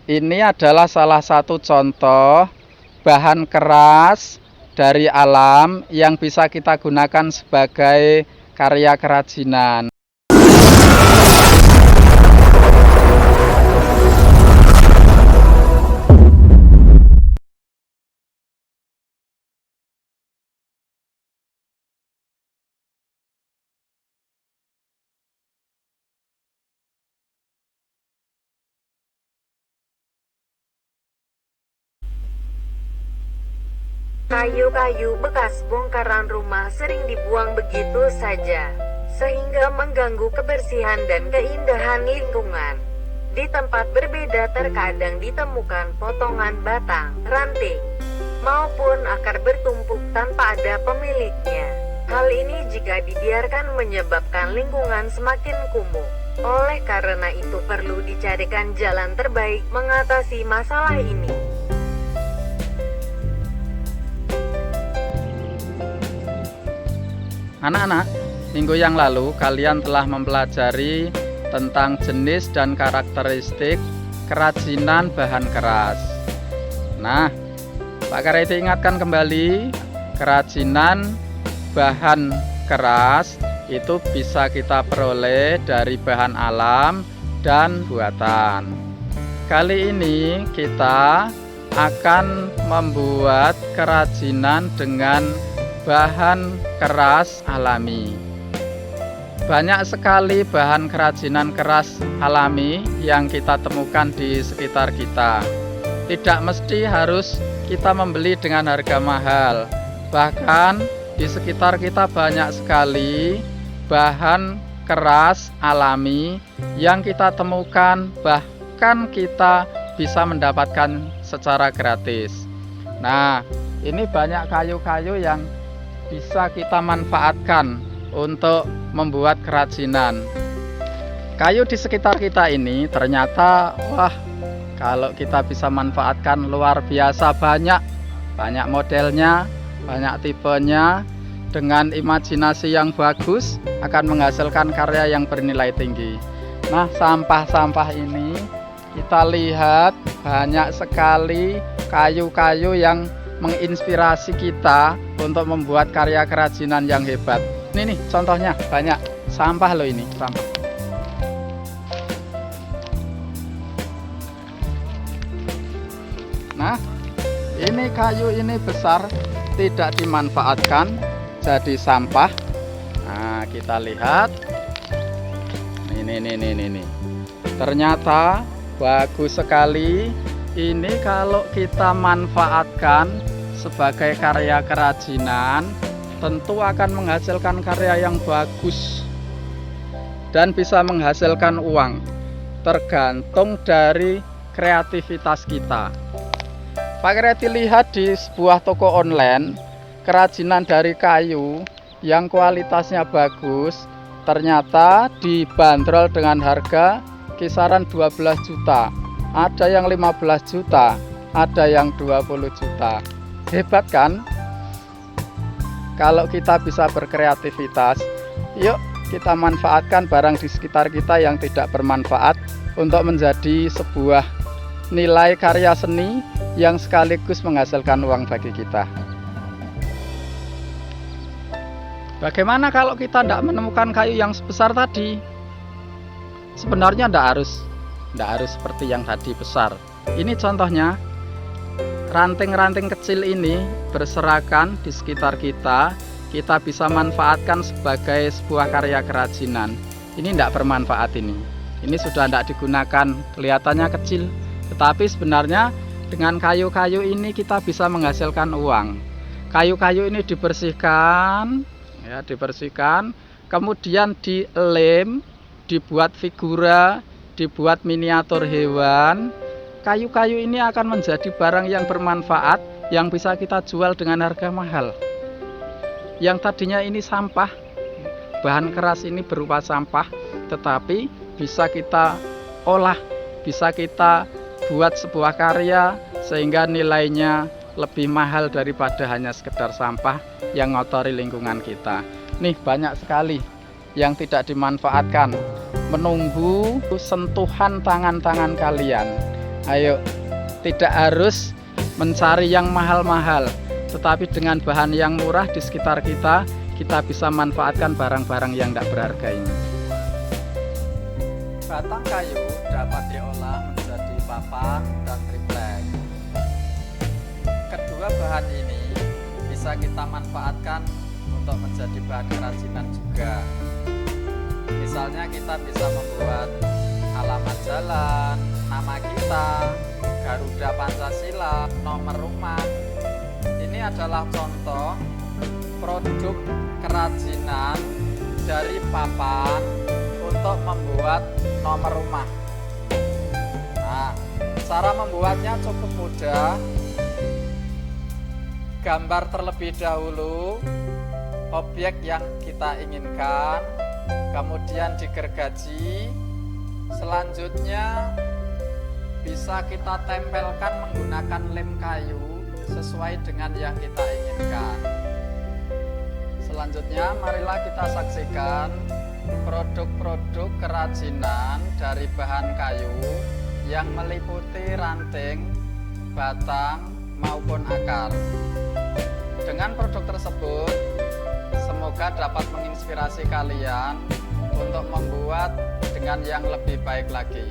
Ini adalah salah satu contoh bahan keras dari alam yang bisa kita gunakan sebagai karya kerajinan. Kayu-kayu bekas bongkaran rumah sering dibuang begitu saja, sehingga mengganggu kebersihan dan keindahan lingkungan. Di tempat berbeda terkadang ditemukan potongan batang, ranting, maupun akar bertumpuk tanpa ada pemiliknya. Hal ini jika dibiarkan menyebabkan lingkungan semakin kumuh. Oleh karena itu perlu dicarikan jalan terbaik mengatasi masalah ini. Anak-anak, minggu yang lalu kalian telah mempelajari tentang jenis dan karakteristik kerajinan bahan keras. Nah, Pak Kareti ingatkan kembali, kerajinan bahan keras itu bisa kita peroleh dari bahan alam dan buatan. Kali ini kita akan membuat kerajinan dengan bahan keras alami. Banyak sekali bahan kerajinan keras alami yang kita temukan di sekitar kita. Tidak mesti harus kita membeli dengan harga mahal. Bahkan di sekitar kita banyak sekali bahan keras alami yang kita temukan, bahkan kita bisa mendapatkan secara gratis. Nah, ini banyak kayu-kayu yang bisa kita manfaatkan untuk membuat kerajinan. Kayu di sekitar kita ini ternyata kalau kita bisa manfaatkan luar biasa banyak modelnya, banyak tipenya. Dengan imajinasi yang bagus akan menghasilkan karya yang bernilai tinggi. Nah, sampah-sampah ini kita lihat banyak sekali kayu-kayu yang menginspirasi kita untuk membuat karya kerajinan yang hebat. Ini nih contohnya, banyak sampah loh, ini sampah. Nah, ini kayu ini besar, tidak dimanfaatkan jadi sampah. Nah, kita lihat ini ternyata bagus sekali. Ini kalau kita manfaatkan sebagai karya kerajinan, tentu akan menghasilkan karya yang bagus dan bisa menghasilkan uang, tergantung dari kreativitas kita. Pak Kareti lihat di sebuah toko online kerajinan dari kayu yang kualitasnya bagus, ternyata dibanderol dengan harga kisaran 12 juta. Ada yang 15 juta, ada yang 20 juta. Hebat kan? Kalau kita bisa berkreativitas, yuk kita manfaatkan barang di sekitar kita yang tidak bermanfaat untuk menjadi sebuah nilai karya seni yang sekaligus menghasilkan uang bagi kita. Bagaimana kalau kita tidak menemukan kayu yang sebesar tadi? Sebenarnya tidak harus seperti yang tadi besar. Ini contohnya, ranting-ranting kecil ini berserakan di sekitar kita. Kita bisa manfaatkan sebagai sebuah karya kerajinan. Ini tidak bermanfaat ini. Ini sudah tidak digunakan, kelihatannya kecil. Tetapi sebenarnya dengan kayu-kayu ini kita bisa menghasilkan uang. Kayu-kayu ini dibersihkan, kemudian dilem, dibuat figura, dibuat miniatur hewan. Kayu-kayu ini akan menjadi barang yang bermanfaat yang bisa kita jual dengan harga mahal. Yang tadinya ini sampah, bahan keras ini berupa sampah, tetapi bisa kita olah, bisa kita buat sebuah karya sehingga nilainya lebih mahal daripada hanya sekedar sampah yang ngotori lingkungan kita. Nih banyak sekali yang tidak dimanfaatkan, menunggu sentuhan tangan-tangan kalian. Ayo, tidak harus mencari yang mahal-mahal, tetapi dengan bahan yang murah di sekitar kita, kita bisa manfaatkan barang-barang yang tidak berharga ini. Batang kayu dapat diolah menjadi papan dan triplek. Kedua bahan ini bisa kita manfaatkan untuk menjadi bahan kerajinan juga. Misalnya kita bisa membuat alamat jalan, nama kita, Garuda Pancasila, nomor rumah. Ini adalah contoh produk kerajinan dari papan untuk membuat nomor rumah. Nah, cara membuatnya cukup mudah. Gambar terlebih dahulu objek yang kita inginkan, kemudian digergaji. Selanjutnya bisa kita tempelkan menggunakan lem kayu sesuai dengan yang kita inginkan. Selanjutnya marilah kita saksikan produk-produk kerajinan dari bahan kayu yang meliputi ranting, batang, maupun akar. Dengan produk tersebut, semoga dapat menginspirasi kalian untuk membuat dengan yang lebih baik lagi.